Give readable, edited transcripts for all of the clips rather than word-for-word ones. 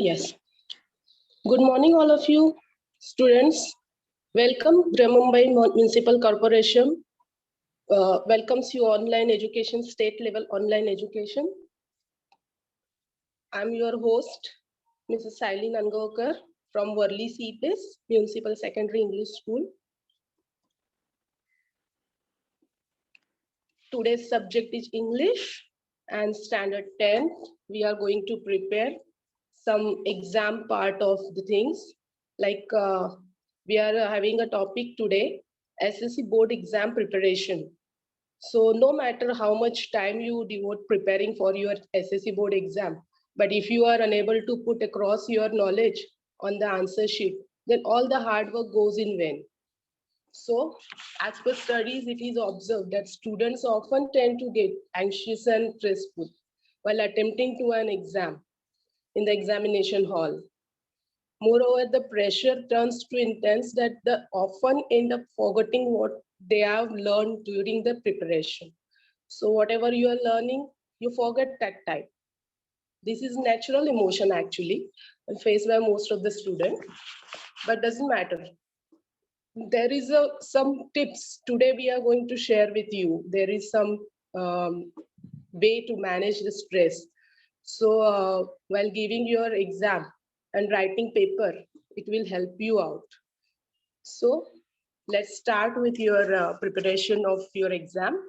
Yes. Good morning, all of you students. Welcome, Mumbai Municipal Corporation. Welcomes you online education, state level online education. I'm your host, Mrs. Saili Nangokar from Worli CPS, Municipal Secondary English School. Today's subject is English and Standard 10. We are going to prepare some exam part of the things like we are having a topic today, SSC board exam preparation. So no matter how much time you devote preparing for your SSC board exam, but if you are unable to put across your knowledge on the answer sheet, then all the hard work goes in vain. So as per studies, it is observed that students often tend to get anxious and stressful while attempting to an exam in the examination hall. Moreover, the pressure turns to intense that they often end up forgetting what they have learned during the preparation. So whatever you are learning, you forget that time. This is natural emotion actually faced by most of the students, but doesn't matter. There is some tips today we are going to share with you. There is some way to manage the stress. So while giving your exam and writing paper, it will help you out. So let's start with your preparation of your exam.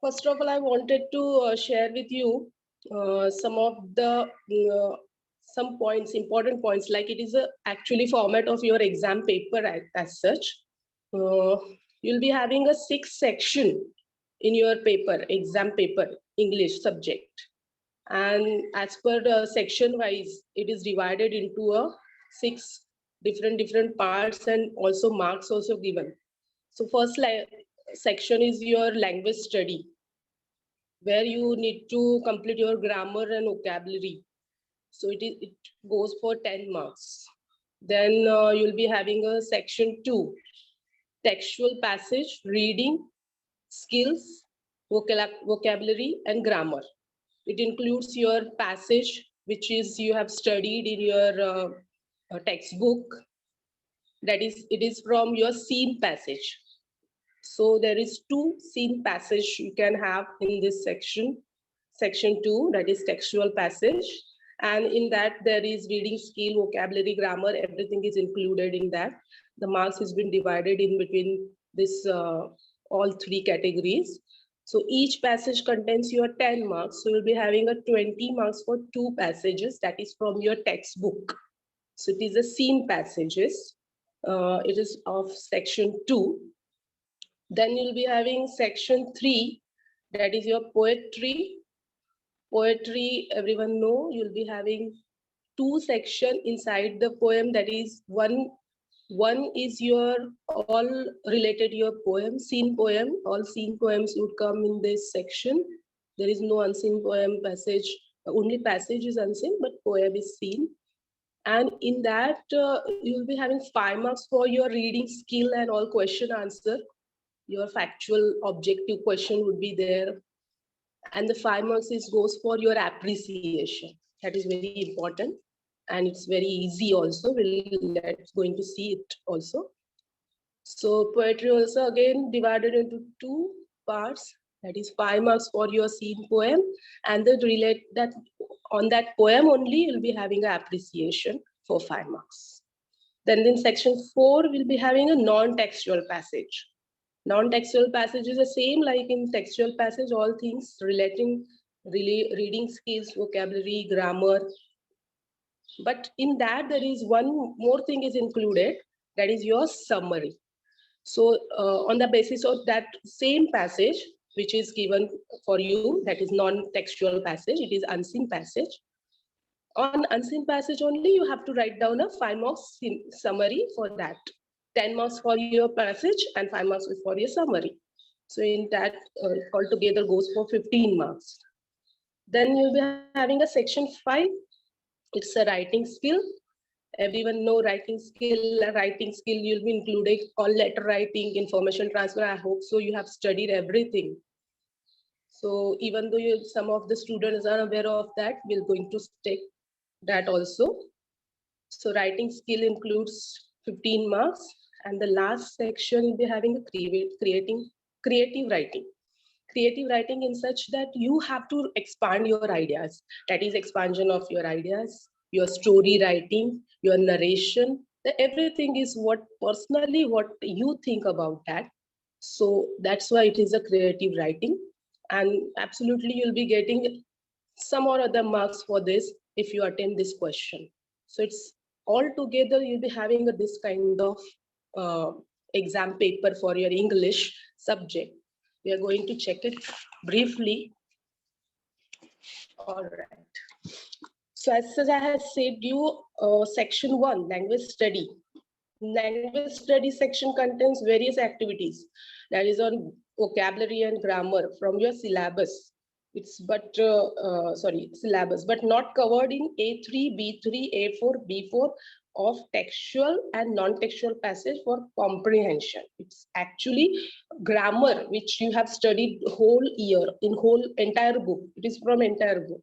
First of all, I wanted to share with you some of the some points, important points, like it is a actually format of your exam paper as such. You'll be having a 6 section in your paper, exam paper, English subject. And as per the section wise, it is divided into a 6 different parts and also marks also given. So first section is your language study, where you need to complete your grammar and vocabulary. So it goes for 10 marks. Then you'll be having a section 2, textual passage, reading, skills, vocabulary, and grammar. It includes your passage, which is you have studied in your textbook. That is, it is from your scene passage. So there is 2 scene passage you can have in this section. Section 2, that is textual passage. And in that there is reading skill, vocabulary, grammar, everything is included in that. The marks has been divided in between this all 3 categories. So each passage contains your 10 marks. So you'll be having a 20 marks for 2 passages, that is from your textbook. So it is a scene passages. It is of section 2. Then you'll be having section 3, that is your poetry. Poetry, everyone know, you'll be having 2 section inside the poem. That is one is your all related your poem, scene poem. All scene poems would come in this section. There is no unseen poem passage. Only passage is unseen, but poem is seen. And in that, you'll be having 5 marks for your reading skill and all question answer. Your factual objective question would be there. And the 5 marks goes for your appreciation. That is very important. And it's very easy also. Let's going to see it also. So poetry also again divided into 2 parts. That is 5 marks for your scene poem. And then relate that on that poem only, you'll be having an appreciation for 5 marks. Then in section 4, we'll be having a non-textual passage. Non-textual passage is the same like in textual passage, all things relating reading skills, vocabulary, grammar. But in that, there is one more thing is included, that is your summary. So on the basis of that same passage, which is given for you, that is non-textual passage, it is unseen passage. On unseen passage only, you have to write down a 5 marks summary for that. 10 marks for your passage and 5 marks for your summary. So in that, altogether goes for 15 marks. Then you'll be having a section 5. It's a writing skill. Everyone know writing skill. Writing skill, you'll be including all letter writing, information transfer. I hope so you have studied everything. So even though some of the students are aware of that, we're going to take that also. So writing skill includes 15 marks, and the last section will be having a creative writing. Creative writing in such that you have to expand your ideas. That is expansion of your ideas, your story writing, your narration. Everything is what personally what you think about that. So that's why it is a creative writing. And absolutely you'll be getting some or other marks for this if you attend this question. So it's all together you'll be having this kind of uh, exam paper for your English subject. We are going to check it briefly. All right. So as I have said you, section 1, language study. Language study section contains various activities that is on vocabulary and grammar from your syllabus. It's syllabus, but not covered in A3, B3, A4, B4 of textual and non-textual passage for comprehension. It's actually grammar which you have studied whole year in whole entire book. It is from entire book.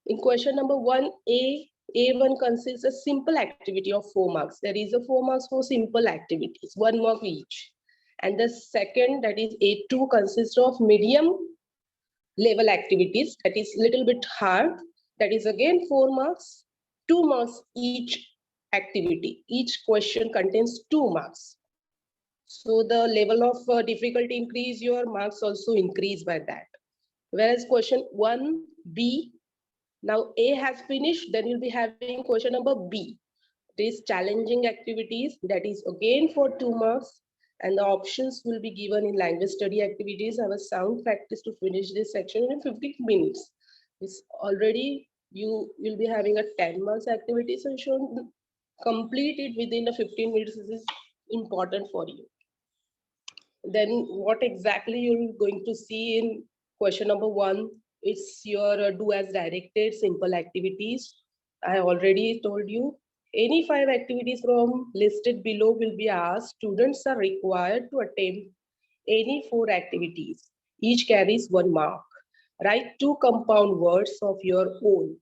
In question number 1A, A1 consists a simple activity of 4 marks. There is a 4 marks for simple activities, 1 mark each. And the second, that is A2, consists of medium level activities, that is little bit hard. That is again 4 marks, 2 marks each activity. Each question contains 2 marks. So the level of difficulty increase, your marks also increase by that. Whereas question 1B, now A has finished, then you'll be having question number B. These challenging activities, that is again for 2 marks, and the options will be given in language study activities. Have a sound practice to finish this section in 15 minutes. It's already, you will be having a 10 marks activity, so you should complete it within the 15 minutes. This is important for you. Then what exactly you're going to see in question number 1, it's your do as directed simple activities. I already told you any 5 activities from listed below will be asked. Students are required to attempt any 4 activities. Each carries 1 mark. Write 2 compound words of your own.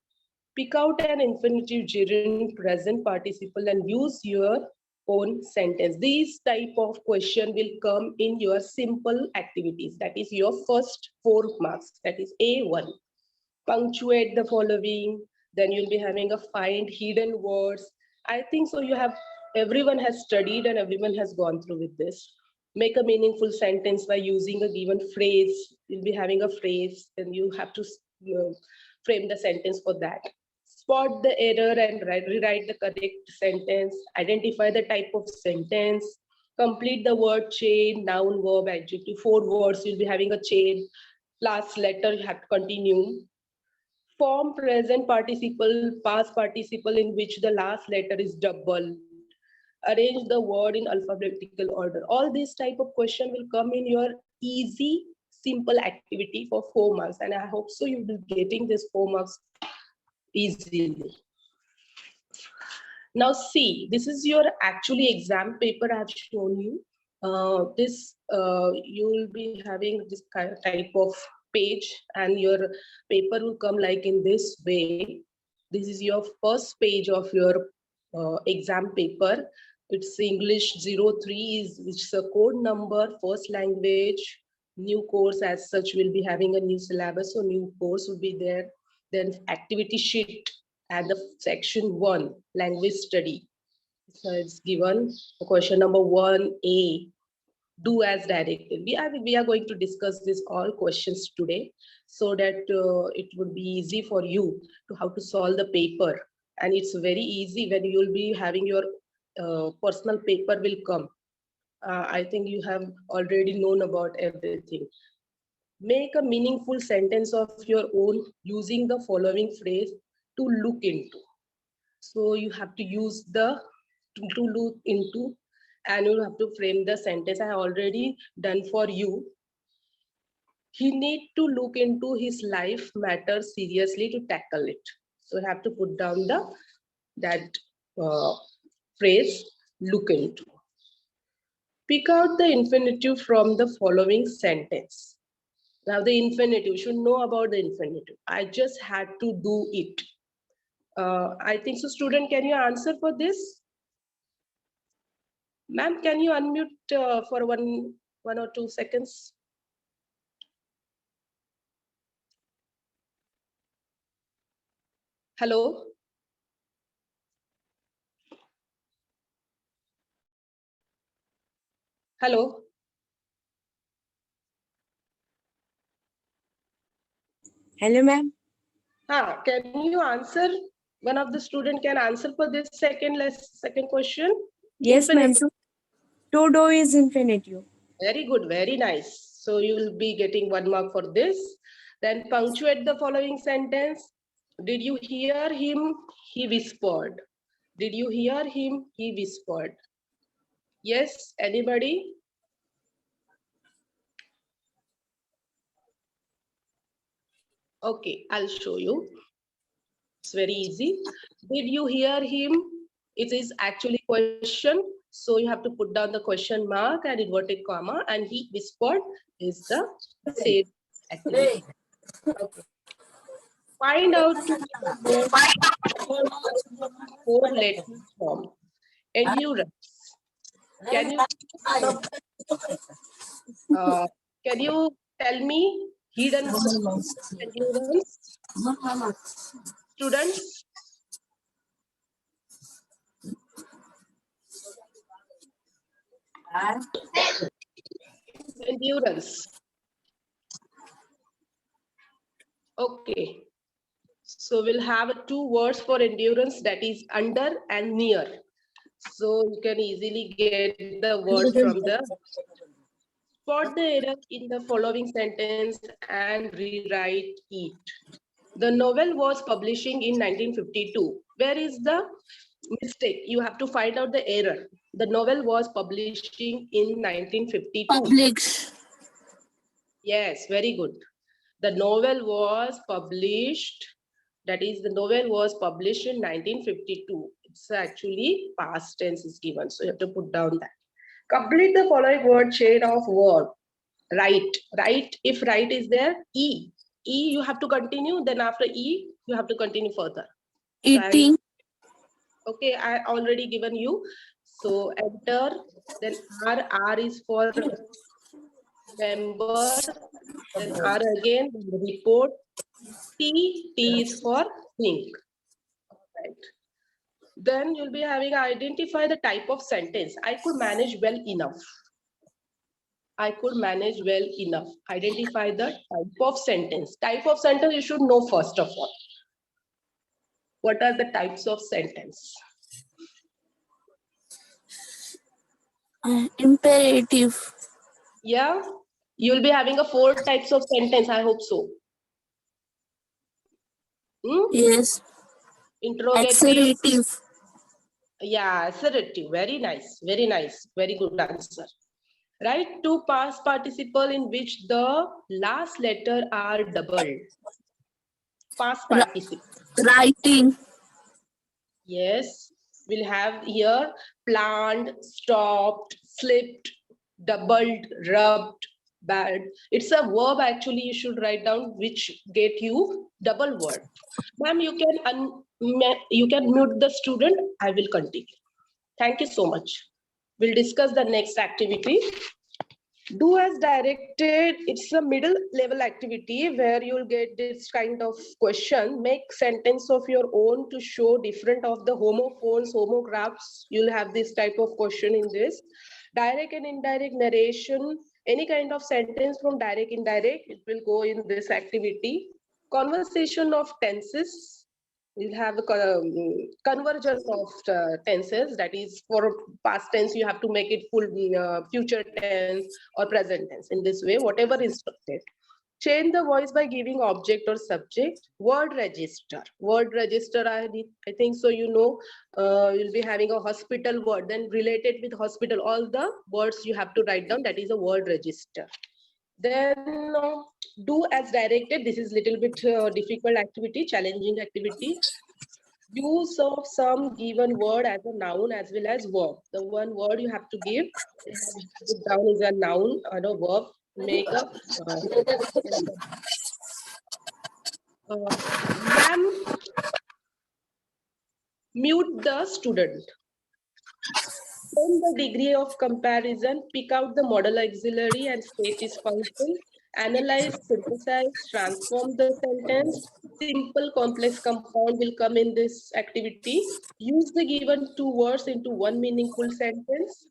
Pick out an infinitive, gerund, present participle and use your own sentence. These type of question will come in your simple activities. That is your first 4 marks. That is A1. Punctuate the following. Then you'll be having a find hidden words. I think so. Everyone has studied and everyone has gone through with this. Make a meaningful sentence by using a given phrase. You'll be having a phrase, and you have to frame the sentence for that. Spot the error and rewrite the correct sentence. Identify the type of sentence. Complete the word chain, noun, verb, adjective. 4 words, you'll be having a chain. Last letter, you have to continue. Form present participle, past participle in which the last letter is double. Arrange the word in alphabetical order. All these type of question will come in your easy, simple activity for 4 marks. And I hope so you will be getting this 4 marks easily. Now see, this is your actually exam paper I have shown you. You will be having this kind of type of page, and your paper will come like in this way. This is your first page of your exam paper. It's English 03, which is a code number, first language, new course as such will be having a new syllabus, so new course will be there. Then activity sheet and the section 1, language study. So it's given question number 1A, do as directed. We are going to discuss this all questions today so that it would be easy for you to how to solve the paper. And it's very easy when you'll be having your personal paper will come. I think you have already known about everything. Make a meaningful sentence of your own using the following phrase: to look into. So you have to use the to look into, and you have to frame the sentence. I already done for you. He need to look into his life matter seriously to tackle it. So you have to put down that phrase, look into. Pick out the infinitive from the following sentence. Now the infinitive, you should know about the infinitive. I just had to do it. I think so. Student, can you answer for this? Ma'am, can you unmute for one or 2 seconds? Hello? Hello? Hello, ma'am. Can you answer? One of the student can answer for this second question? Yes, ma'am. Infinitive. To do is infinitive. Very good, very nice. So you will be getting 1 mark for this. Then punctuate the following sentence. Did you hear him? He whispered. Did you hear him? He whispered. Yes, anybody? Okay, I'll show you. It's very easy. Did you hear him? It is actually question. So you have to put down the question mark and inverted comma, and he whispered is the same activity. Okay. Find out four letter form. Endurance. Can you tell me hidden endurance? Students? Endurance. Okay. So we'll have 2 words for endurance, that is under and near. So you can easily get the word from the spot the error in the following sentence and rewrite it. The novel was publishing in 1952. Where is the mistake? You have to find out the error. The novel was publishing in 1952. Published. Yes, very good. The novel was published, that is the novel was published in 1952. It's actually past tense is given. So you have to put down that. Complete the following word chain of verb. Right. Right. If right is there, E. E you have to continue. Then after E, you have to continue further. Eating. Okay, I already given you. So enter. Then R is for member. Then R again, report. T is for think. Right. Then you'll be having identify the type of sentence. I could manage well enough. I could manage well enough. Identify the type of sentence. Type of sentence you should know first of all. What are the types of sentence? Imperative. Yeah, you'll be having a 4 types of sentence. I hope so. Yes. Interrogative. Assertive. Yeah, assertive. Very nice. Very nice. Very good answer. Right? 2 past participle in which the last letter are doubled. Past participle. Writing. Yes, we'll have here planned, stopped, slipped, doubled, rubbed, bad. It's a verb actually you should write down which get you double word. Ma'am, you can mute the student. I will continue. Thank you so much. We'll discuss the next activity. Do as directed. It's a middle level activity where you'll get this kind of question. Make sentence of your own to show different of the homophones, homographs. You'll have this type of question in this. Direct and indirect narration. Any kind of sentence from direct, indirect, it will go in this activity. Conversation of tenses. We'll have a convergence of tenses, that is for past tense you have to make it full future tense or present tense. In this way, whatever is instructed. Change the voice by giving object or subject. Word register. Word register, I think so you know, you'll be having a hospital word, then related with hospital, all the words you have to write down, that is a word register. Then do as directed. This is little bit difficult activity, challenging activity. Use of some given word as a noun as well as verb. The one word you have to give down is a noun or a verb. make a ma'am, mute the student. From the degree of comparison, pick out the model auxiliary and state its function. Analyze, synthesize, transform the sentence. Simple, complex compound will come in this activity. Use the given two words into one meaningful sentence.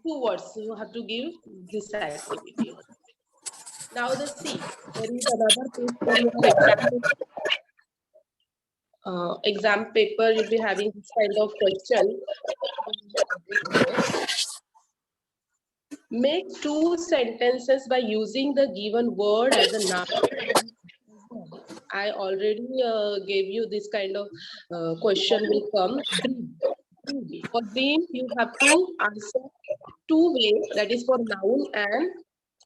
Two words you have to give this activity. Now the C, there is another page for your exam paper. You'll be having this kind of question. Make two sentences by using the given word as a noun. I already gave you this kind of question will come. For dream, you have to answer two ways, that is for noun and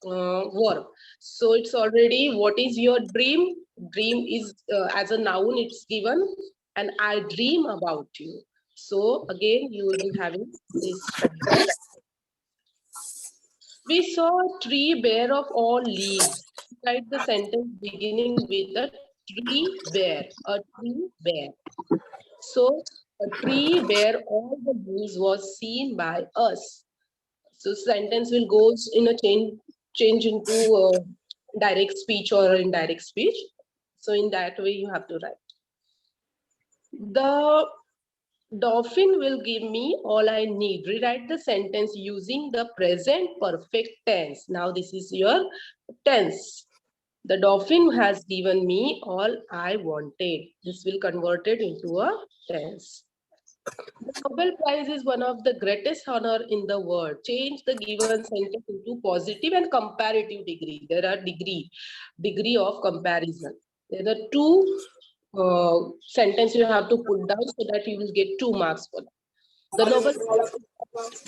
verb. So it's already, what is your dream? Dream is as a noun, it's given, and I dream about you. So again, you will be having this sentence. We saw a tree bare of all leaves. Write the sentence beginning with a tree bare. A tree bare. So a tree bare all the leaves was seen by us. So sentence will go in a change into direct speech or indirect speech. So in that way you have to write. The dolphin will give me all I need. Rewrite the sentence using the present perfect tense. Now this is your tense. The dolphin has given me all I wanted. This will convert it into a tense. The Nobel Prize is one of the greatest honor in the world. Change the given sentence into positive and comparative degree. There are degree of comparison. There are two sentence you have to put down so that you will get 2 marks for that. The Nobel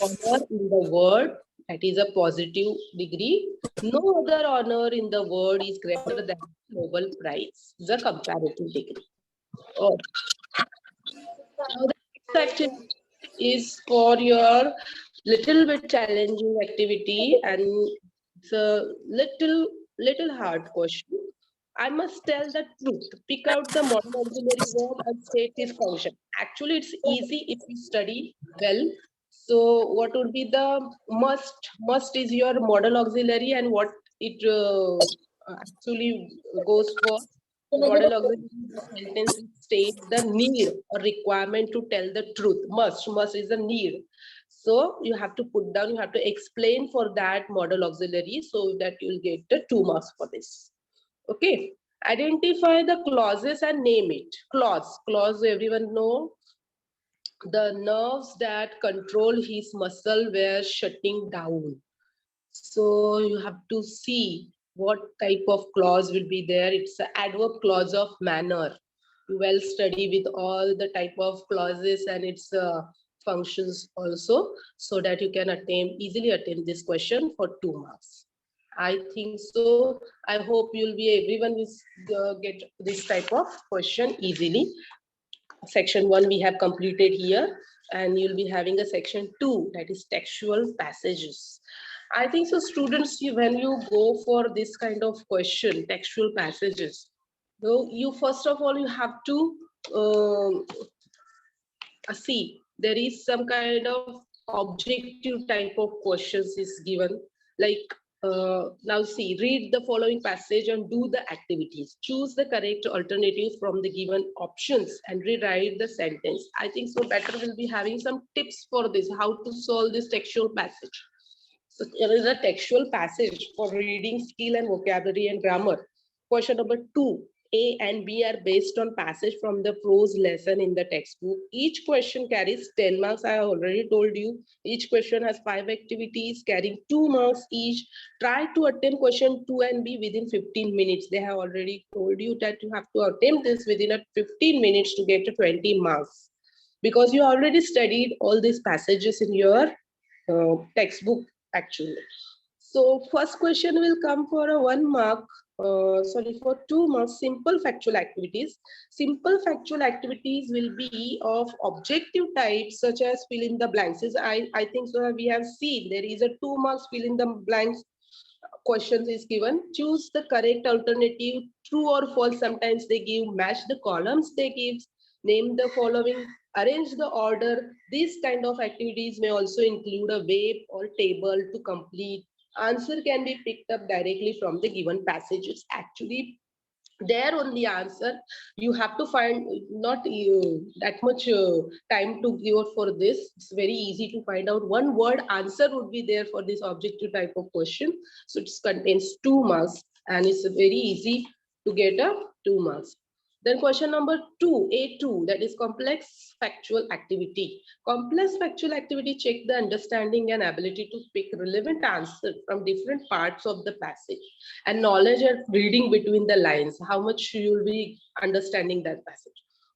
honor in the world, that is a positive degree. No other honor in the world is greater than Nobel Prize. It's a comparative degree. Oh. Now the next activity is for your little bit challenging activity, and it's a little hard question. I must tell the truth. Pick out the model auxiliary verb and state its function. Actually, it's easy if you study well. So what would be the must? Must is your model auxiliary, and what it actually goes for. Model auxiliary sentence state the need or requirement to tell the truth. Must is the need. So you have to put down, you have to explain for that model auxiliary so that you will get the 2 marks for this. Okay. Identify the clauses and name it. Clause everyone know. The nerves that control his muscle were shutting down. So you have to see what type of clause will be there. It's an adverb clause of manner. You well study with all the type of clauses and its functions also, so that you can easily attempt this question for 2 marks. I think so. I hope everyone will get this type of question easily. Section 1 we have completed here, and you'll be having a section 2, that is textual passages. I think so, students, when you go for this kind of question, textual passages, so you first of all you have to see there is some kind of objective type of questions is given, like now see, read the following passage and do the activities. Choose the correct alternatives from the given options and rewrite the sentence. I think so better will be having some tips for this, how to solve this textual passage. So there is a textual passage for reading skill and vocabulary and grammar. Question number 2. A and B are based on passage from the prose lesson in the textbook. Each question carries 10 marks. I already told you. Each question has 5 activities carrying 2 marks each. Try to attempt question 2 and B within 15 minutes. They have already told you that you have to attempt this within 15 minutes to get to 20 marks. Because you already studied all these passages in your textbook actually. So first question will come for a 1 mark. For 2 marks, simple factual activities. Simple factual activities will be of objective type, such as fill in the blanks. I think so we have seen there is a 2 marks fill in the blanks. questions is given. Choose the correct alternative, true or false. Sometimes they give, match the columns they give, name the following, arrange the order. These kind of activities may also include a web or table to complete. Answer can be picked up directly from the given passage. It's actually there on the answer. You have to find not that much time to give for this. It's very easy to find out. One word answer would be there for this objective type of question. So it contains 2 marks and it's very easy to get a 2 marks. Then question number 2, A2, that is complex factual activity. Complex factual activity check the understanding and ability to pick relevant answer from different parts of the passage and knowledge of reading between the lines, how much you will be understanding that passage.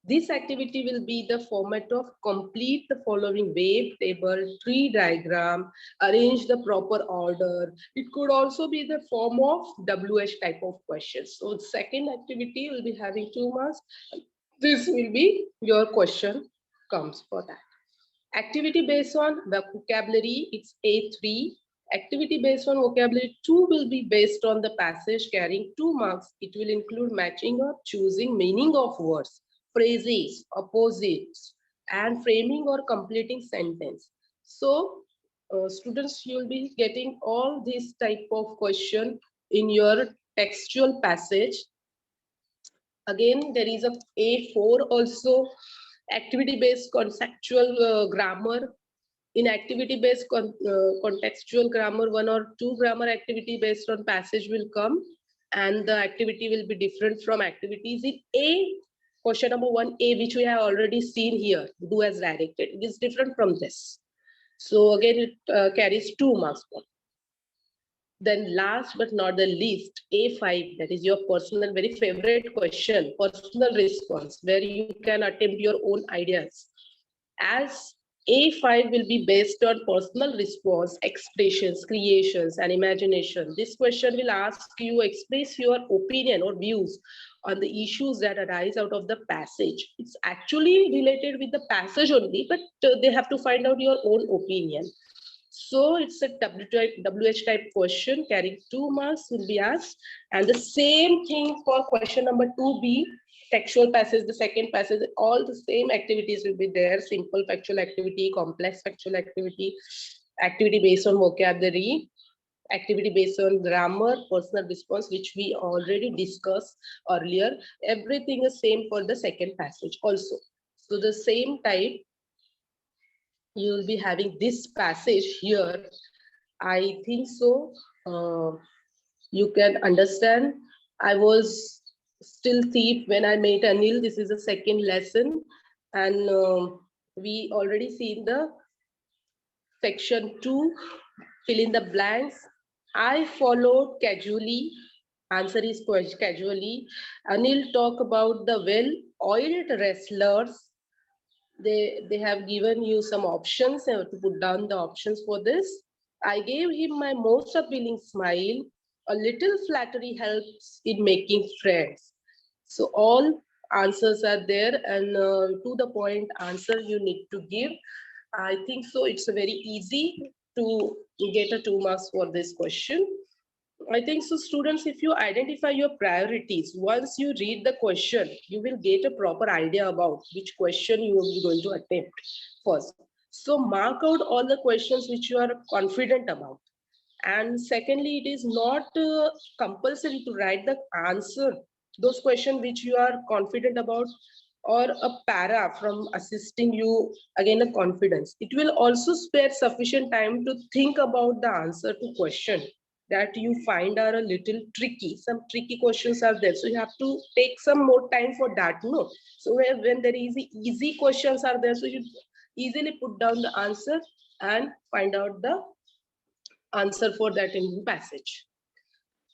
This activity will be the format of complete the following wave table, tree diagram, arrange the proper order. It could also be the form of WH type of questions. So the second activity will be having 2 marks. This will be your question comes for that. Activity based on the vocabulary, it's A3. Activity based on vocabulary 2 will be based on the passage carrying 2 marks. It will include matching or choosing meaning of words, phrases, opposites, and framing or completing sentence. So, students, you will be getting all these type of question in your textual passage. Again, there is a A4 also, activity-based conceptual grammar. In activity-based contextual grammar, 1 or 2 grammar activity based on passage will come, and the activity will be different from activities in A. Question number 1A, which we have already seen here, do as directed. It is different from this. So again, it carries 2 marks. Then last but not the least, A5, that is your personal, very favorite question, personal response, where you can attempt your own ideas. As A5 will be based on personal response, expressions, creations, and imagination. This question will ask you express your opinion or views on the issues that arise out of the passage. It's actually related with the passage only, but they have to find out your own opinion. So it's a WH type question carrying 2 marks will be asked. And the same thing for question number 2B, textual passage, the second passage, all the same activities will be there. Simple factual activity, complex factual activity, activity based on vocabulary, activity based on grammar, personal response, which we already discussed earlier. Everything is same for the second passage also. So the same type, you will be having this passage here. I think so. You can understand. I was still thief when I met Anil. This is the second lesson, and we already seen the section 2. Fill in the blanks. I followed casually. Answer is casually. Anil talk about the well-oiled wrestlers. They have given you some options. I have to put down the options for this. I gave him my most appealing smile. A little flattery helps in making friends. So all answers are there, and to the point answer you need to give. I think so it's very easy to get a 2 marks for this question. I think so, students, if you identify your priorities, once you read the question, you will get a proper idea about which question you will be going to attempt first. So mark out all the questions which you are confident about. And secondly, it is not compulsory to write the answer, those questions which you are confident about, or a para from assisting you, again, a confidence. It will also spare sufficient time to think about the answer to question that you find are a little tricky. Some tricky questions are there, so you have to take some more time for that. No, so when there is easy questions are there, so you easily put down the answer and find out the answer for that in the passage.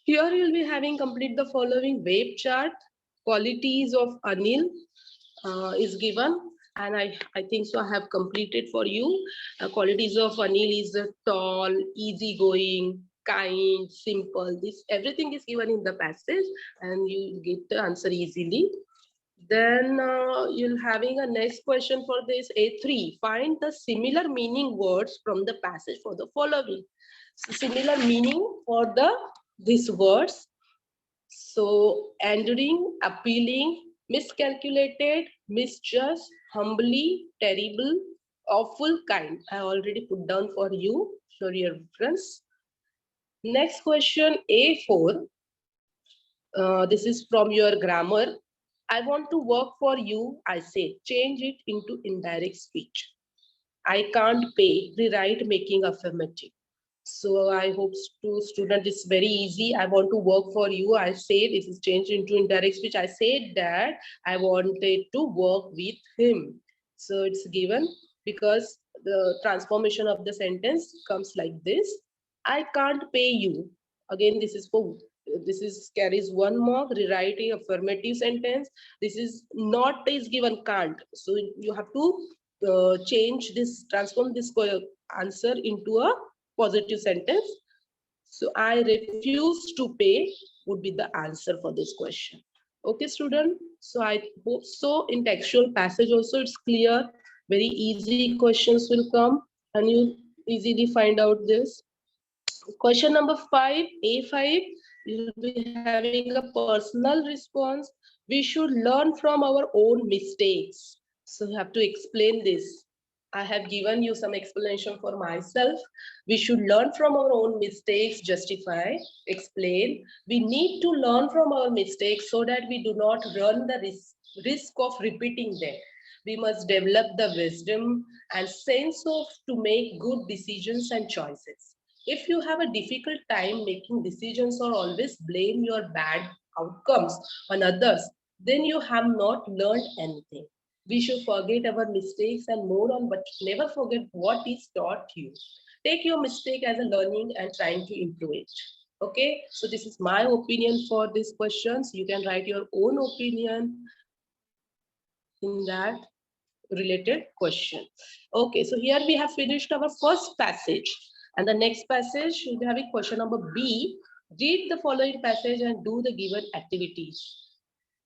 Here you will be having complete the following wave chart. Qualities of Anil is given, and I think so I have completed for you. Qualities of Anil is tall, easygoing, kind, simple. This everything is given in the passage, and you get the answer easily. Then you'll having a next question for this A3. Find the similar meaning words from the passage for the following. So similar meaning for these words. So enduring, appealing, miscalculated, misjudged, humbly, terrible, awful, kind. I already put down for you for your reference. Next question A4. This is from your grammar. I want to work for you, I say. Change it into indirect speech. I can't pay. Rewrite making affirmative. So I hope to student it's very easy. I want to work for you. I say this is changed into indirect speech. I said that I wanted to work with him. So it's given because the transformation of the sentence comes like this. I can't pay you. Again, this is carries 1 mark. Rewriting affirmative sentence. This is not is given can't. So you have to change this, transform this answer into a positive sentence. So I refuse to pay would be the answer for this question. Okay, student. So I hope so in textual passage also it's clear. Very easy questions will come and you easily find out this. Question number 5, A5, you'll be having a personal response. We should learn from our own mistakes. So you have to explain this. I have given you some explanation for myself. We should learn from our own mistakes, justify, explain. We need to learn from our mistakes so that we do not run the risk of repeating them. We must develop the wisdom and sense of to make good decisions and choices. If you have a difficult time making decisions or always blame your bad outcomes on others, then you have not learned anything. We should forget our mistakes and move on, but never forget what is taught you. Take your mistake as a learning and trying to improve it. Okay, so this is my opinion for these questions. You can write your own opinion in that related question. Okay, so here we have finished our first passage. And the next passage, we'll be having question number B. Read the following passage and do the given activities.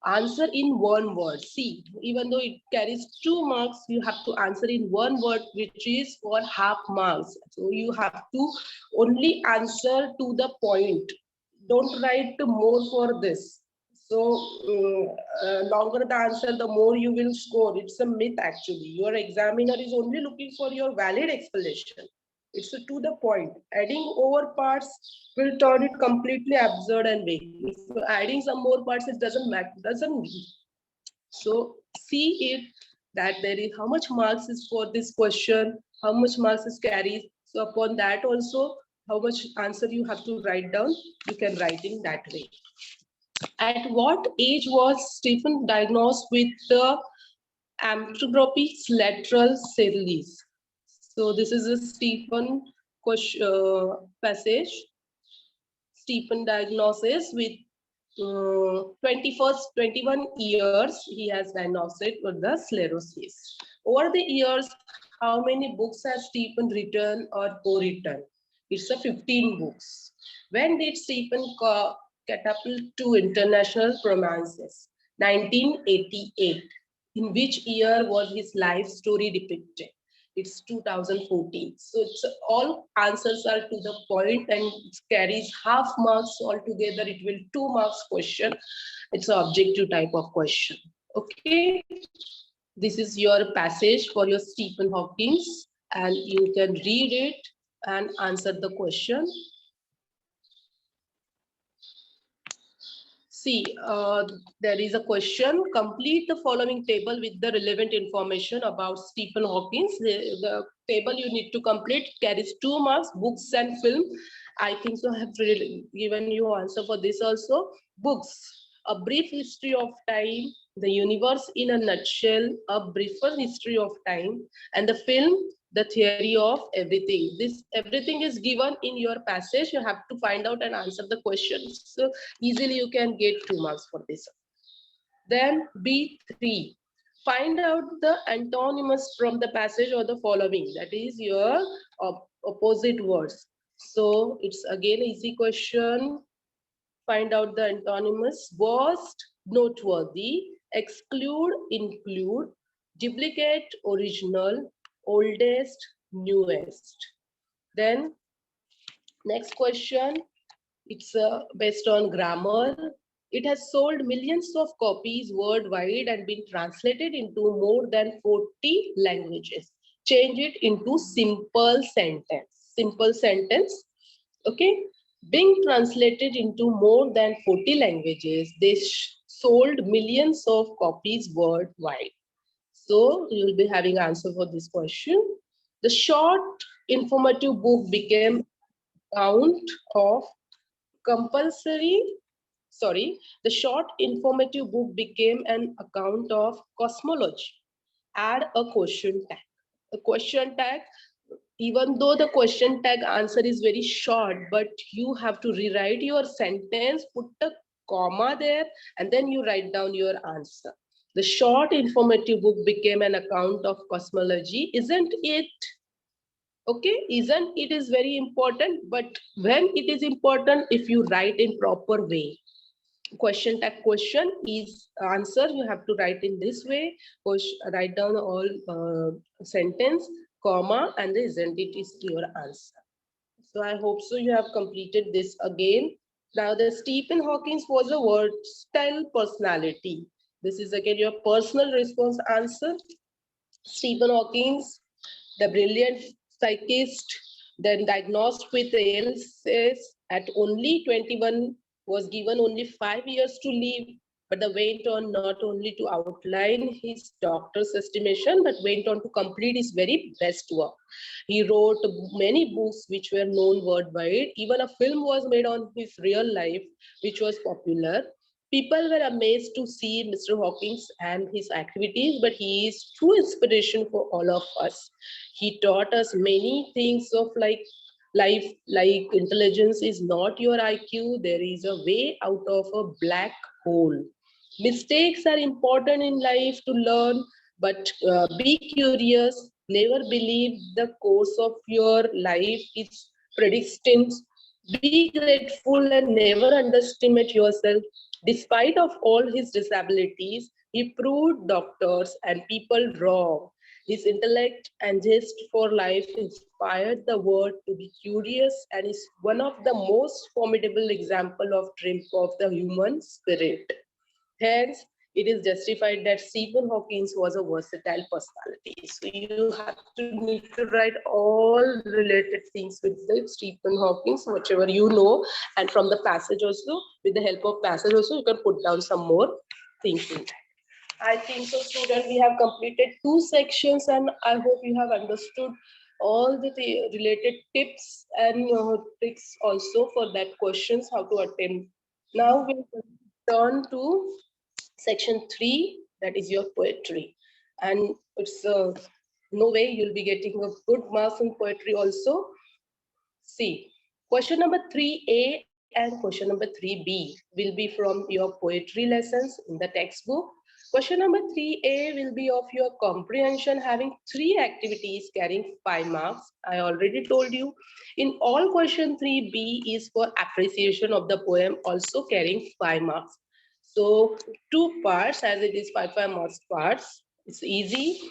Answer in 1 word. See, even though it carries 2 marks, you have to answer in 1 word, which is for half marks. So you have to only answer to the point. Don't write more for this. So longer the answer, the more you will score. It's a myth actually. Your examiner is only looking for your valid explanation. It's to the point. Adding over parts will turn it completely absurd and vague. If you're adding some more parts, it doesn't matter, doesn't mean. So see it that there is how much marks is for this question, how much marks is carried. So upon that also, how much answer you have to write down, you can write in that way. At what age was Stephen diagnosed with the amyotrophic lateral sclerosis? So this is a Stephen passage. Stephen diagnosis with 21 years, he has diagnosed with the sclerosis. Over the years, how many books has Stephen written or co-written? It's a 15 books. When did Stephen catapult to international prominence? 1988. In which year was his life story depicted? It's 2014. So it's all answers are to the point and it carries half marks altogether. It will 2 marks question. It's an objective type of question. Okay. This is your passage for your Stephen Hawkins and you can read it and answer the question. See, there is a question. Complete the following table with the relevant information about Stephen Hawking. The table you need to complete carries 2 marks, books and film. I think so I have given you answer for this also. Books, A Brief History of Time, The Universe in a Nutshell, A Briefer History of Time, and the film, The Theory of Everything. This everything is given in your passage. You have to find out and answer the questions. So easily you can get 2 marks for this. Then B3. Find out the antonyms from the passage or the following. That is your opposite words. So it's again easy question. Find out the antonyms. Worst, noteworthy, exclude, include, duplicate, original, oldest, newest. Then next question, it's based on grammar. It has sold millions of copies worldwide and been translated into more than 40 languages. Change it into simple sentence. Simple sentence. Okay. Being translated into more than 40 languages, they sold millions of copies worldwide. So you will be having answer for this question. The short informative book became count of the short informative book became an account of cosmology. Add a question tag. A question tag, even though the question tag answer is very short, but you have to rewrite your sentence, put a comma there, and then you write down your answer. The short informative book became an account of cosmology, isn't it? Okay, isn't it is very important, but when it is important, if you write in proper way. Question tag question is answer, you have to write in this way. Write down all sentence, comma, and the isn't it is your answer. So I hope so you have completed this again. Now the Stephen Hawking was a versatile personality. This is again your personal response answer. Stephen Hawking, the brilliant psychist, then diagnosed with ALS at only 21, was given only 5 years to live, but went on not only to outline his doctor's estimation, but went on to complete his very best work. He wrote many books which were known worldwide. Even a film was made on his real life, which was popular. People were amazed to see Mr. Hawkins and his activities, but he is true inspiration for all of us. He taught us many things of life, like intelligence is not your IQ. There is a way out of a black hole. Mistakes are important in life to learn, but be curious. Never believe the course of your life is predestined. Be grateful and never underestimate yourself. Despite of all his disabilities, he proved doctors and people wrong. His intellect and zest for life inspired the world to be curious and is one of the most formidable examples of triumph of the human spirit. Hence, it is justified that Stephen Hawking was a versatile personality. So you have to need to write all related things with the Stephen Hawking, whatever you know, and from the passage also, with the help of passage also, you can put down some more things in that. I think so, students, we have completed 2 sections, and I hope you have understood all the related tips and tricks also for that questions, how to attempt. Now we'll turn to section 3, that is your poetry. And it's no way you'll be getting a good marks in poetry also. See, question number 3A and question number 3B will be from your poetry lessons in the textbook. Question number 3A will be of your comprehension, having 3 activities carrying 5 marks. I already told you. In all, question 3B is for appreciation of the poem, also carrying 5 marks. So 2 parts, as it is 5 marks parts. It's easy.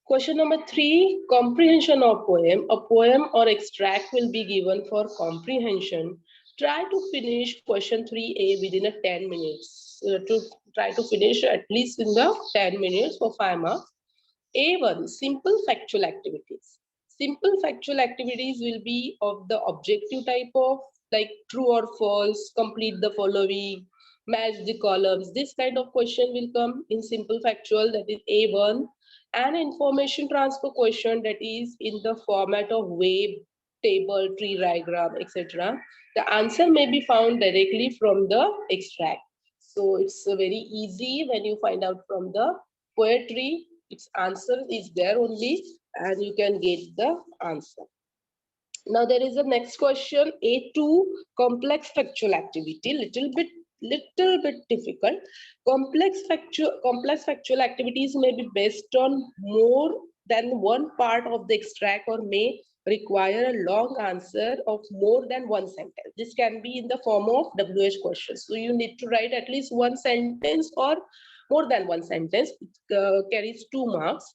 Question number 3, comprehension of poem. A poem or extract will be given for comprehension. Try to finish question 3A within a 10 minutes. To try to finish at least in the 10 minutes for 5 marks. A1, simple factual activities. Simple factual activities will be of the objective type of, like true or false, complete the following, match the columns. This kind of question will come in simple factual, that is A1. An information transfer question, that is in the format of web, table, tree diagram, etc. The answer may be found directly from the extract. So it's very easy when you find out from the poetry, its answer is there only and you can get the answer. Now there is a next question, A2, complex factual activity, little bit difficult. Complex factual activities may be based on more than one part of the extract or may require a long answer of more than one sentence. This can be in the form of WH questions. So you need to write at least one sentence or more than one sentence, it carries 2 marks.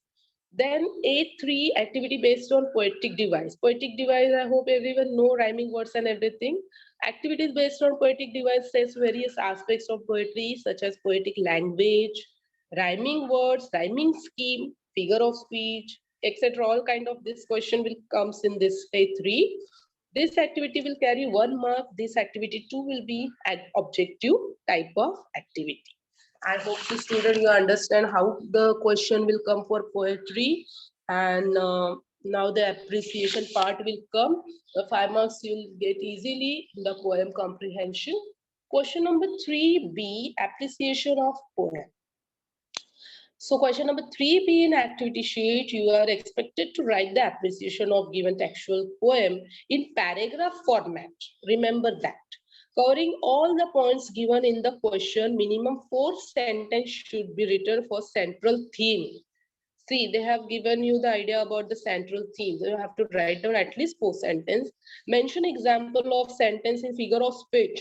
Then A3, activity based on poetic device. Poetic device, I hope everyone know rhyming words and everything. Activities based on poetic device says various aspects of poetry such as poetic language, rhyming words, rhyming scheme, figure of speech, etc. All kind of this question will comes in this A3. This activity will carry 1 mark. This activity 2 will be an objective type of activity. I hope the student you understand how the question will come for poetry, and now the appreciation part will come. The 5 marks you will get easily in the poem comprehension. Question number 3B, appreciation of poem. So question number 3B in activity sheet, you are expected to write the appreciation of given textual poem in paragraph format. Remember that. Covering all the points given in the question, minimum 4 sentences should be written for central theme. See, they have given you the idea about the central theme. So you have to write down at least 4 sentences. Mention example of sentence in figure of speech.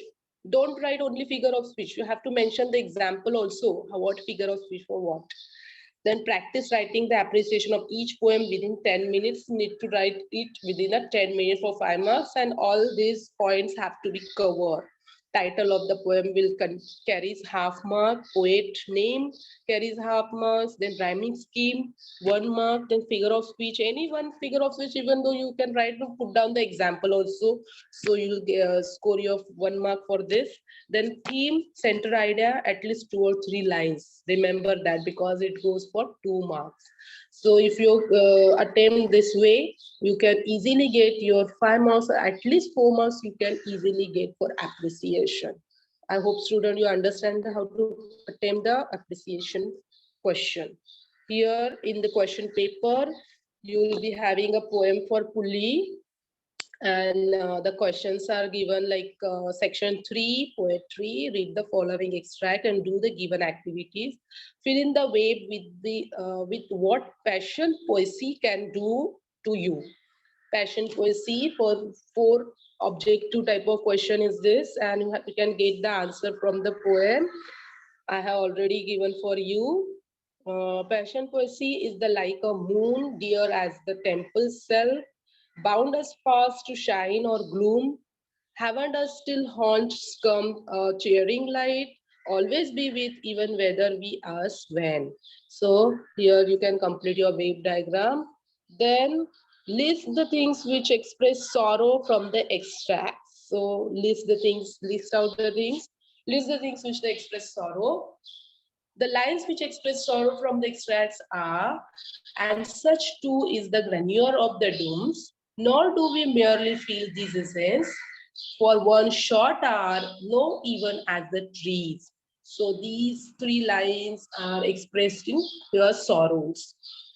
Don't write only figure of speech. You have to mention the example also. What figure of speech for what. Then practice writing the appreciation of each poem within 10 minutes. Need to write it within a 10 minutes for 5 marks, and all these points have to be covered. Title of the poem will carries half mark, poet name carries half marks, then rhyming scheme 1 mark, then figure of speech, any one figure of speech, even though you can write to put down the example also, so you'll score your 1 mark for this. Then theme, center idea, at least 2 or 3 lines. Remember that because it goes for 2 marks. So if you attempt this way, you can easily get your 5 marks, at least 4 marks you can easily get for appreciation. I hope student you understand how to attempt the appreciation question. Here in the question paper, you will be having a poem for Puli, and the questions are given like section 3, poetry. Read the following extract and do the given activities. Fill in the wave with what passion poesy can do to you. Passion poesy for 4 objective type of question is this, and you can get the answer from the poem I have already given for you. Passion poesy is the like a moon, dear as the temple self, bound us fast to shine or gloom. Haven't us still haunts come cheering light, always be with even whether we ask when. So here you can complete your wave diagram. Then list the things which express sorrow from the extract. So list out the things, list the things which they express sorrow. The lines which express sorrow from the extracts are, and such too is the grandeur of the dooms, nor do we merely feel these essence, for one short hour, no even as the trees. So these 3 lines are expressing your sorrows.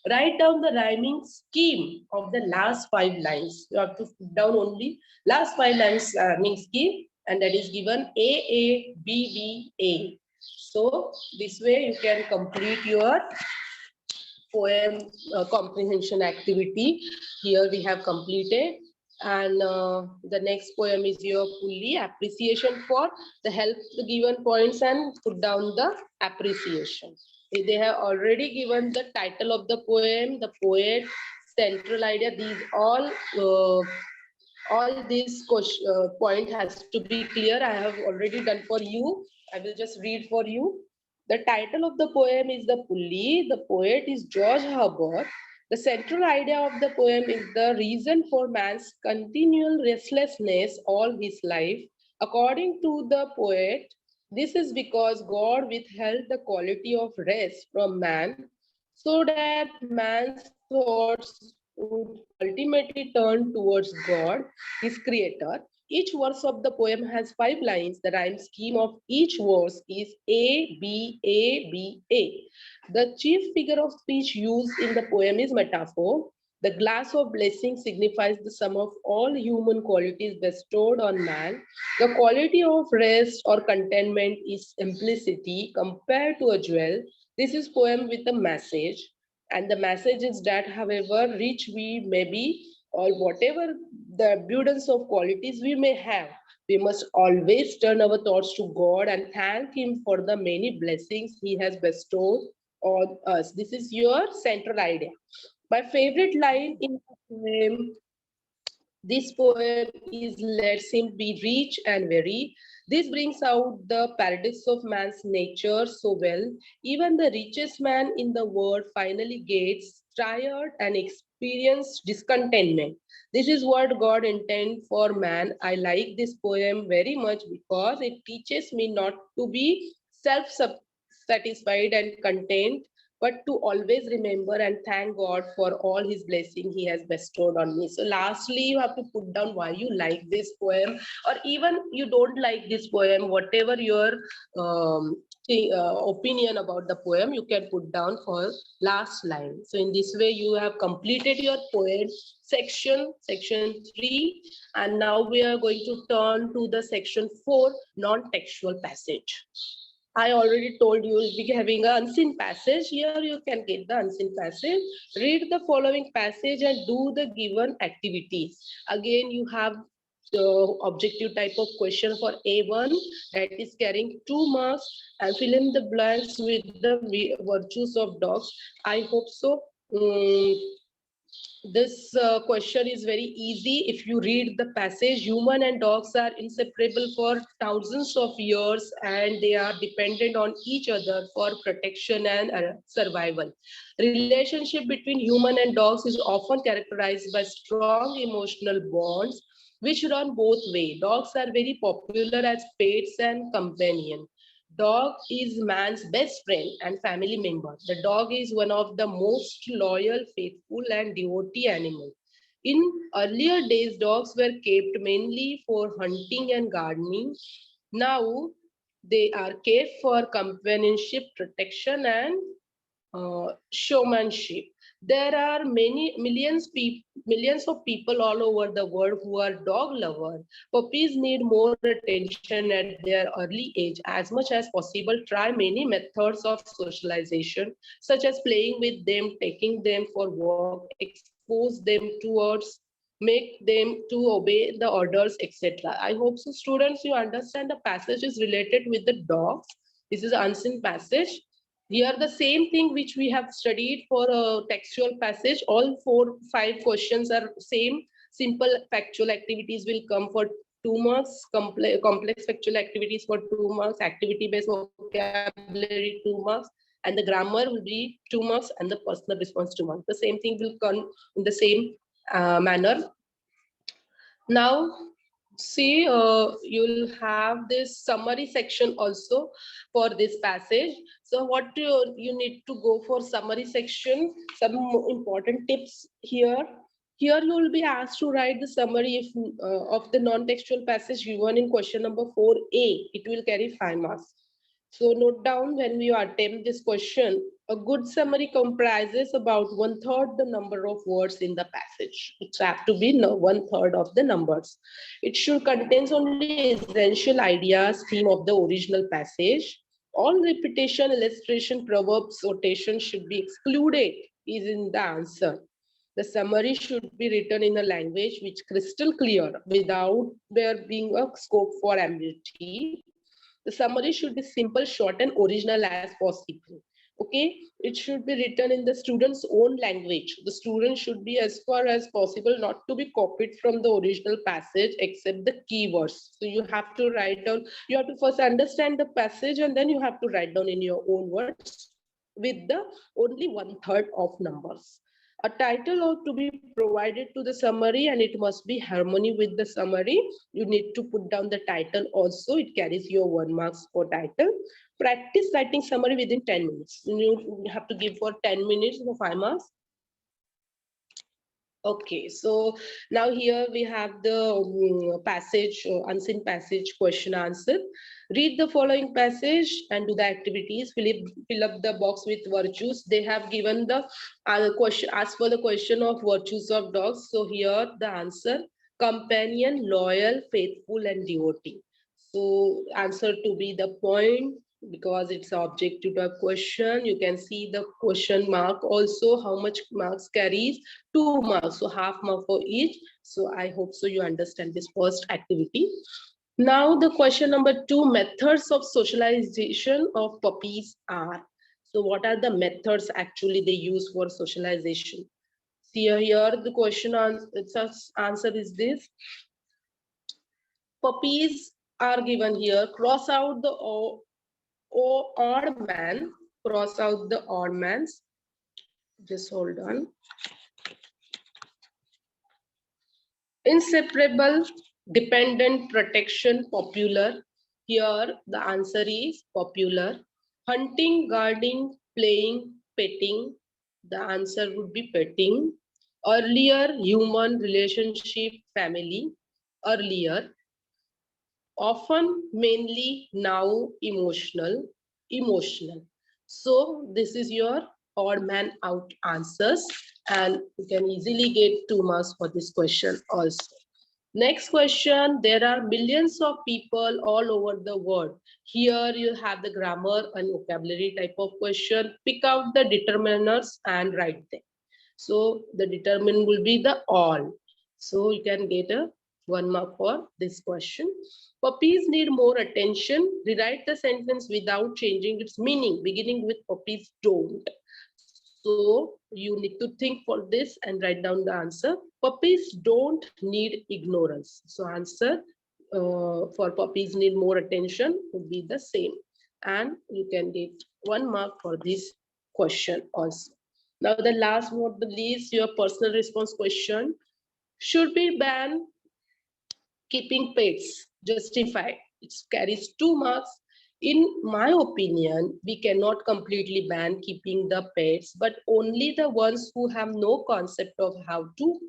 Write down the rhyming scheme of the last 5 lines. You have to put down only last 5 lines rhyming scheme, and that is given A, B, B, A. So this way you can complete your poem comprehension activity. Here we have completed, and the next poem is your Puli, appreciation for the help the given points and put down the appreciation. They have already given the title of the poem, the poet, central idea. These all this point has to be clear. I have already done for you. I will just read for you. The title of the poem is The Puli. The poet is George Herbert. The central idea of the poem is the reason for man's continual restlessness all his life. According to the poet, this is because God withheld the quality of rest from man so that man's thoughts would ultimately turn towards God, his creator. Each verse of the poem has 5 lines. The rhyme scheme of each verse is A, B, A, B, A. The chief figure of speech used in the poem is metaphor. The glass of blessing signifies the sum of all human qualities bestowed on man. The quality of rest or contentment is simplicity compared to a jewel. This is poem with a message. And the message is that however rich we may be, or whatever the abundance of qualities we may have, We must always turn our thoughts to God and thank Him for the many blessings He has bestowed on us. This is your central idea. My favorite line in the poem, this poem is "Let him be rich and weary." This brings out the paradox of man's nature so well. Even the richest man in the world finally gets tired and experiences discontentment. This is what God intended for man. I like this poem very much because it teaches me not to be self-satisfied and content, but to always remember and thank God for all his blessing he has bestowed on me. So lastly, you have to put down why you like this poem, or even you don't like this poem, whatever your opinion about the poem, you can put down for last line. So in this way, you have completed your poem section 3, and now we are going to turn to the section 4, non-textual passage. I already told you we'll be having an unseen passage. Here you can get the unseen passage. Read the following passage and do the given activities. Again, you have the objective type of question for A1 that is carrying 2 marks, and fill in the blanks with the virtues of dogs. I hope so. This question is very easy. If you read the passage, human and dogs are inseparable for thousands of years, and they are dependent on each other for protection and survival. Relationship between human and dogs is often characterized by strong emotional bonds which run both ways. Dogs are very popular as pets and companions. Dog is man's best friend and family member. The dog is one of the most loyal, faithful, and devotee animals. In earlier days, dogs were kept mainly for hunting and gardening. Now, they are kept for companionship, protection, and showmanship. There are millions of people all over the world who are dog lovers. Puppies need more attention at their early age. As much as possible, try many methods of socialization, such as playing with them, taking them for walk, expose them towards, make them to obey the orders, etc. I hope so, students, you understand the passage is related with the dogs. This is an unseen passage. Here the same thing which we have studied for a textual passage. All 4-5 questions are same. Simple factual activities will come for 2 marks, complex factual activities for 2 marks, activity based vocabulary 2 marks, and the grammar will be 2 marks, and the personal response 2 marks. The same thing will come in the same manner. Now see, you'll have this summary section also for this passage. So what you need to go for summary section, some important tips here. Here you will be asked to write the summary of the non-textual passage given in question number 4A. It will carry 5 marks. So note down when you attempt this question, a good summary comprises about 1/3 the number of words in the passage. It has to be 1/3 of the numbers. It should contain only essential ideas, theme of the original passage. All repetition, illustration, proverbs, quotation should be excluded is in the answer. The summary should be written in a language which is crystal clear without there being a scope for ambiguity. The summary should be simple, short, and original as possible. Okay, it should be written in the student's own language. The student should be, as far as possible, not to be copied from the original passage except the keywords. So you have to write down, you have to first understand the passage, and then you have to write down in your own words with the only 1/3 of numbers. A title ought to be provided to the summary, and it must be harmony with the summary. You need to put down the title also. It carries your 1 marks for title. Practice writing summary within 10 minutes. You have to give for 10 minutes for 5 marks. Okay, so now here we have the passage, unseen passage question answer. Read the following passage and do the activities. Fill up the box with virtues. They have given the question, ask for the question of virtues of dogs. So here the answer, companion, loyal, faithful, and devotee. So answer to be the point, because it's objective to a question. You can see the question mark also, how much marks carries 2 marks, so half mark for each. So I hope so you understand this first activity. Now the question number 2, methods of socialization of puppies are. So what are the methods actually they use for socialization? See here the question answer is this. Puppies are given here. Cross out the odd man. Cross out the odd mans. Just hold on. Inseparable, dependent, protection, popular. Here the answer is popular. Hunting, guarding, playing, petting. The answer would be petting. Earlier, human, relationship, family. Earlier. Often, mainly, now, emotional. Emotional. So this is your odd man out answers, and you can easily get 2 marks for this question also. Next question, there are millions of people all over the world. Here you have the grammar and vocabulary type of question. Pick out the determiners and write them. So the determinant will be the all. So you can get a 1 mark for this question. Puppies need more attention. Rewrite the sentence without changing its meaning, beginning with puppies don't. So you need to think for this and write down the answer. Puppies don't need ignorance. So answer for puppies need more attention would be the same. And you can get 1 mark for this question also. Now the last but not the least, your personal response question. Should we ban keeping pets? Justify. It carries 2 marks. In my opinion, we cannot completely ban keeping the pets, but only the ones who have no concept of how to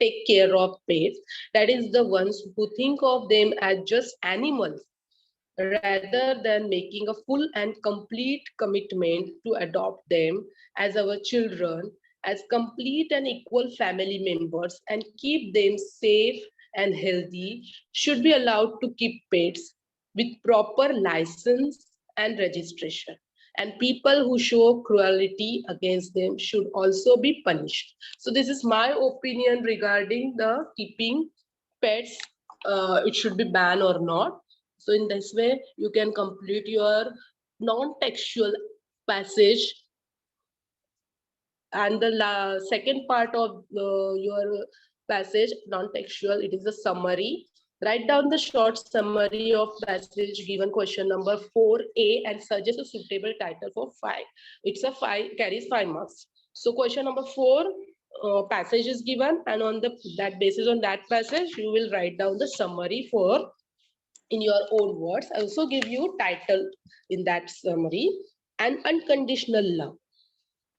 take care of pets. That is the ones who think of them as just animals, rather than making a full and complete commitment to adopt them as our children, as complete and equal family members, and keep them safe and healthy. Should be allowed to keep pets with proper license and registration. And people who show cruelty against them should also be punished. So this is my opinion regarding the keeping pets. It should be banned or not. So in this way, you can complete your non-textual passage. And the second part of your passage, non-textual, it is a summary. Write down the short summary of passage given question number 4A and suggest a suitable title for 5. It's a 5, carries 5 marks. So question number 4, passage is given, and on that basis on that passage, you will write down the summary for in your own words. I also give you title in that summary. An unconditional love.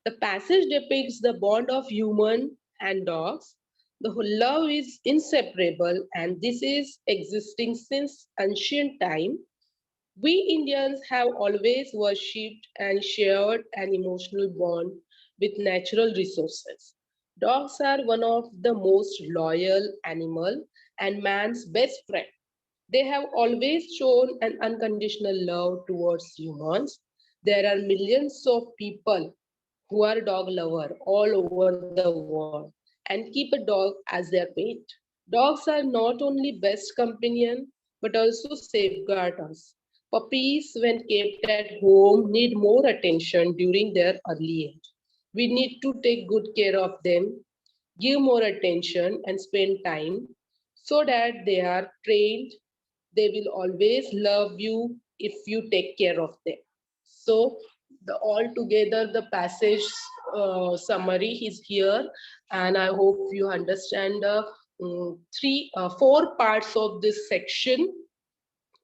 The passage depicts the bond of human and dogs. The love is inseparable, and this is existing since ancient time. We Indians have always worshipped and shared an emotional bond with natural resources. Dogs are one of the most loyal animal and man's best friend. They have always shown an unconditional love towards humans. There are millions of people who are dog lover all over the world and keep a dog as their pet. Dogs are not only best companion but also safeguard us. Puppies, when kept at home, need more attention during their early age. We need to take good care of them, give more attention, and spend time so that they are trained. They will always love you if you take care of them. So the altogether the passage summary is here, and I hope you understand the 4 parts of this section.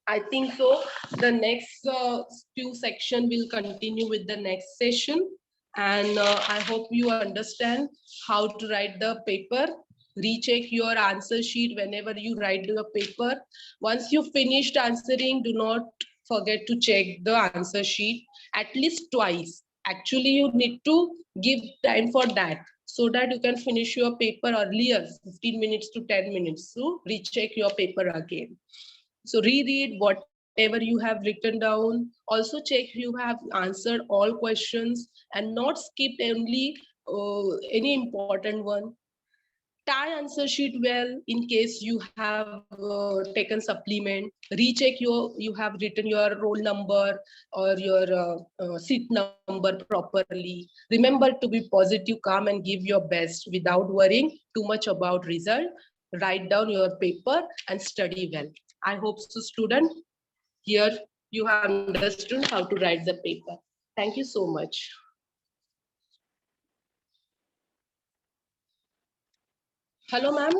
I think so. The next few section will continue with the next session, and I hope you understand how to write the paper. Recheck your answer sheet whenever you write the paper. Once you finished answering, do not forget to check the answer sheet at least twice. Actually, you need to give time for that so that you can finish your paper earlier, 15 minutes to 10 minutes. So recheck your paper again. So reread whatever you have written down. Also check you have answered all questions and not skipped only any important one. tie answer sheet well in case you have taken supplement. Recheck you have written your roll number or your seat number properly. Remember to be positive, calm, and give your best without worrying too much about result. Write down your paper and study well. I hope so, student. Here you have understood how to write the paper. Thank you so much. Hello, ma'am.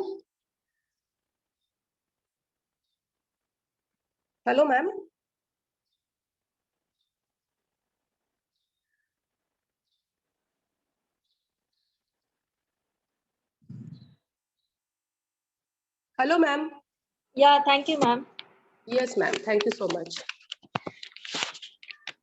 Hello, ma'am. Hello, ma'am. Yeah, thank you, ma'am. Yes, ma'am. Thank you so much.